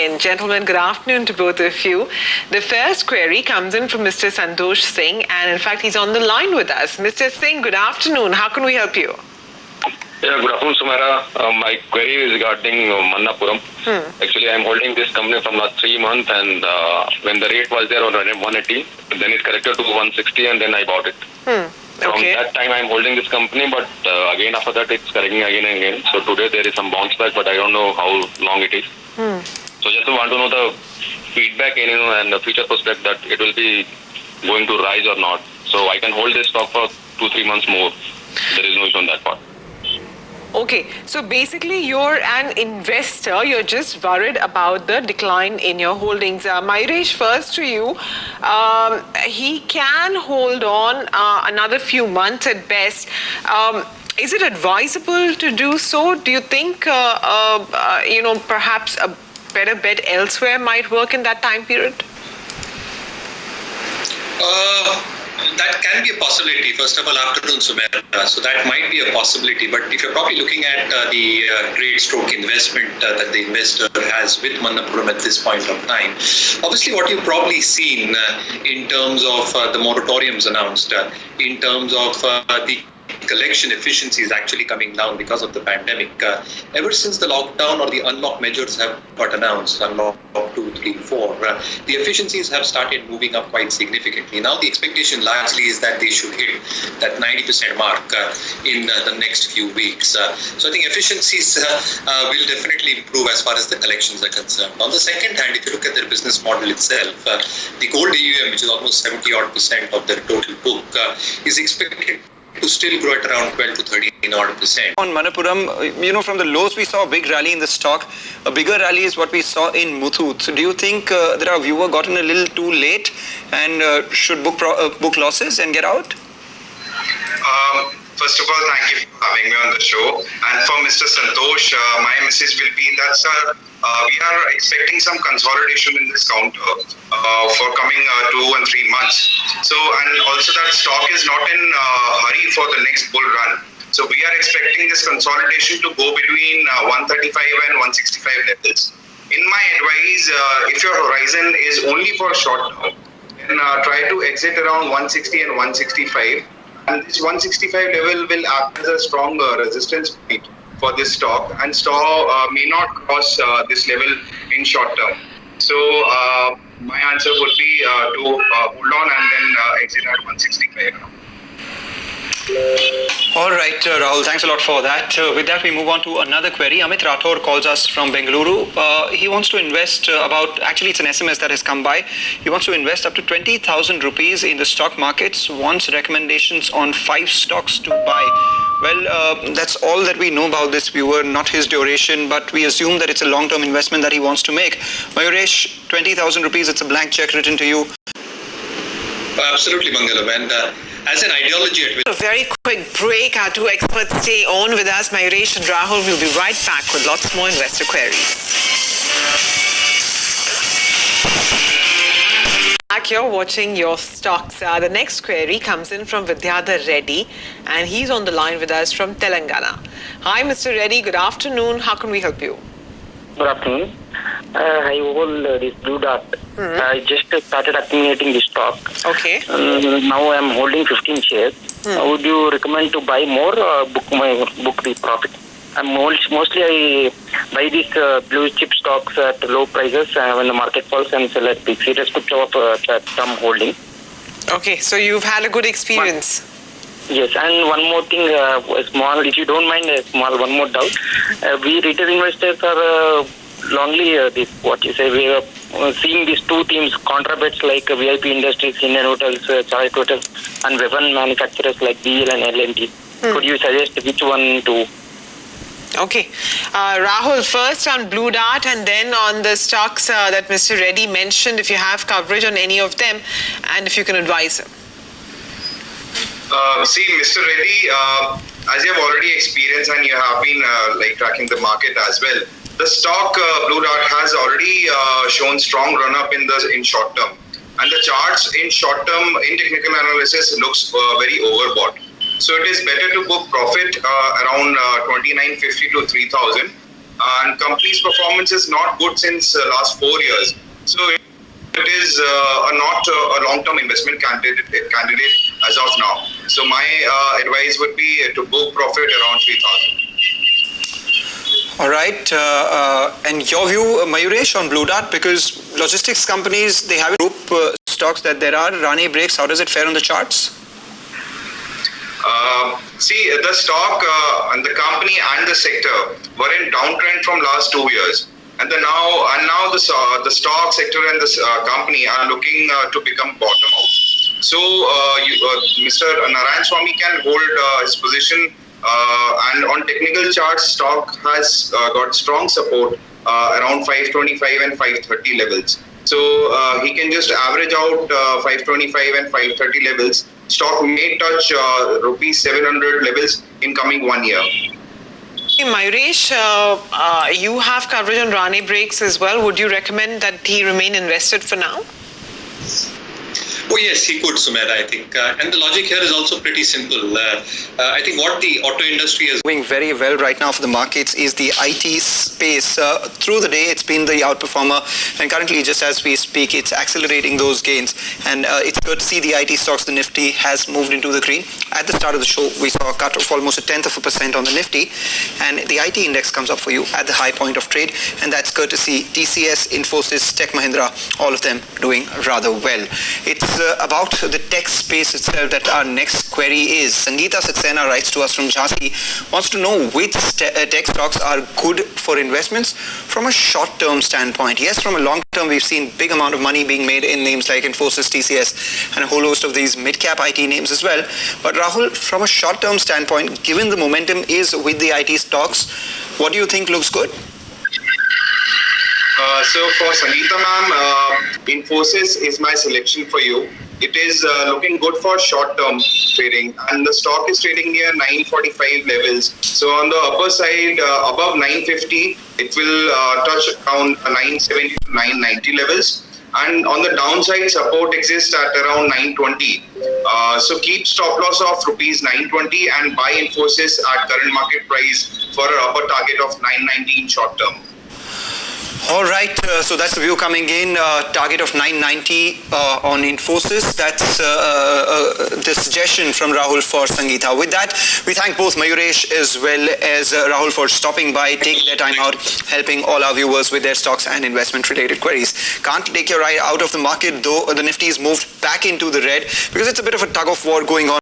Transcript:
And gentlemen, good afternoon to both of you. The first query comes in from Mr. Santosh Singh, and in fact, he's on the line with us. Mr. Singh, good afternoon. How can we help you? Yeah, good afternoon, Sumera. My query is regarding Mannapuram. Actually, I'm holding this company from last 3 months, and when the rate was there on 180, then it corrected to 160, and then I bought it. From that time, I'm holding this company, but again after that, it's correcting again and again. So today there is some bounce back, but I don't know how long it is. So just want to know the feedback and the future prospect that it will be going to rise or not. So I can hold this stock for 2-3 months more. There is no issue on that part. Okay, so basically you're an investor, you're just worried about the decline in your holdings. Mayuresh, first to you, he can hold on another few months at best. Is it advisable to do so? Do you think, perhaps a better bet elsewhere might work in that time period? That can be a possibility. First of all, afternoon, Sumera. So that might be a possibility. But if you're probably looking at the trade stroke investment that the investor has with Mannapuram at this point of time, obviously what you've probably seen in terms of the moratoriums announced, in terms of the collection efficiency is actually coming down because of the pandemic. Ever since the lockdown or the unlock measures have got announced, unlock 2, 3, 4, the efficiencies have started moving up quite significantly. Now the expectation largely is that they should hit that 90% mark in the next few weeks. So I think efficiencies will definitely improve as far as the collections are concerned. On the second hand, if you look at their business model itself, the gold AUM, which is almost 70% of their total book, is expected to still grow at around 12 to 13%. On Mannapuram, from the lows we saw a big rally in the stock. A bigger rally is what we saw in Muthoot. So do you think that our viewer got in a little too late and should book losses and get out? First of all, thank you for having me on the show. And for Mr. Santosh, my message will be that, sir, we are expecting some consolidation in this counter for coming 2 and 3 months. So, and also that stock is not in hurry for the next bull run. So we are expecting this consolidation to go between 135 and 165 levels. In my advice, if your horizon is only for short term, then try to exit around 160 and 165. And this 165 level will act as a strong resistance point for this stock, and stock may not cross this level in short term. So my answer would be to hold on and then exit at 165. All right, Rahul, thanks a lot for that. With that, we move on to another query. Amit Rathore calls us from Bengaluru. He wants to invest actually it's an SMS that has come by. He wants to invest up to 20,000 rupees in the stock markets, wants recommendations on 5 stocks to buy. Well, that's all that we know about this viewer, not his duration, but we assume that it's a long-term investment that he wants to make. Mayuresh, 20,000 rupees, it's a blank check written to you. Absolutely, Mangalam. And as an ideology, A very quick break. Our 2 experts stay on with us, Mayuresh and Rahul. We'll be right back with lots more investor queries. Back, you're watching Your Stocks. The next query comes in from Vidyadhar Reddy, and he's on the line with us from Telangana. Hi, Mr. Reddy. Good afternoon. How can we help you? Good afternoon. I hold this Blue Dart. I just started accumulating the stock. Okay. Now I am holding 15 shares. Would you recommend to buy more or book the profit? Mostly I buy these blue chip stocks at low prices when the market falls and sell at peaks. It is good job that I'm holding. Okay, so you've had a good experience. Yes, and one more thing, small, if you don't mind, one more doubt. We retail investors are we are seeing these 2 themes, contra bets like VIP Industries, Indian Hotels, Charlotte Hotels, and weapon manufacturers like BL and L&T. Could you suggest which one to? Okay. Rahul, first on Blue Dart and then on the stocks that Mr. Reddy mentioned, if you have coverage on any of them and if you can advise him. See, Mr. Reddy, as you have already experienced and you have been tracking the market as well, the stock Blue Dart has already shown strong run-up in short term. And the charts in short term, in technical analysis, looks very overbought. So it is better to book profit around 2950 to 3000 and company's performance is not good since last 4 years. So it is not a long-term investment candidate as of now. So my advice would be to book profit around 3,000. All right. And your view, Mayuresh, on Blue Dart, because logistics companies, they have group stocks that there are. Rani Breaks, how does it fare on the charts? See, the stock and the company and the sector were in downtrend from last 2 years. And now the stock sector and the company are looking to become bottom out. So Mr. Narayan Swamy can hold his position, and on technical charts, stock has got strong support around 525 and 530 levels. So he can just average out 525 and 530 levels. Stock may touch rupees 700 levels in coming 1 year. Mayuresh, you have coverage on Rani Breaks as well. Would you recommend that he remain invested for now? Oh yes, he could, Sumaira, I think. And the logic here is also pretty simple. I think what the auto industry is Doing very well right now for the markets is the IT space. Through the day, it's been the outperformer, and currently, just as we speak, it's accelerating those gains. And it's good to see the IT stocks. The Nifty has moved into the green. At the start of the show, we saw a cut of almost 0.1% on the Nifty, and the IT index comes up for you at the high point of trade, and that's good to see. TCS, Infosys, Tech Mahindra, all of them doing rather well. It's about the tech space itself that our next query is. Sangeeta Saxena writes to us from Jhansi, wants to know which tech stocks are good for investments from a short-term standpoint. Yes, from a long-term, we've seen big amount of money being made in names like Infosys, TCS, and a whole host of these mid-cap IT names as well. But Rahul, from a short-term standpoint, given the momentum is with the IT stocks, what do you think looks good? So for Sangeeta ma'am, Infosys is my selection for you. It is looking good for short-term trading, and the stock is trading near 945 levels. So on the upper side, above 950, it will touch around 970 to 990 levels. And on the downside, support exists at around 920. So keep stop loss of rupees 920 and buy Infosys at current market price for an upper target of 990 in short term. All right, so that's the view coming in. Target of 990 on Infosys. That's the suggestion from Rahul for Sangeeta. With that, we thank both Mayuresh as well as Rahul for stopping by, taking their time out, helping all our viewers with their stocks and investment-related queries. Can't take your eye out of the market, though the Nifty's moved back into the red because it's a bit of a tug of war going on.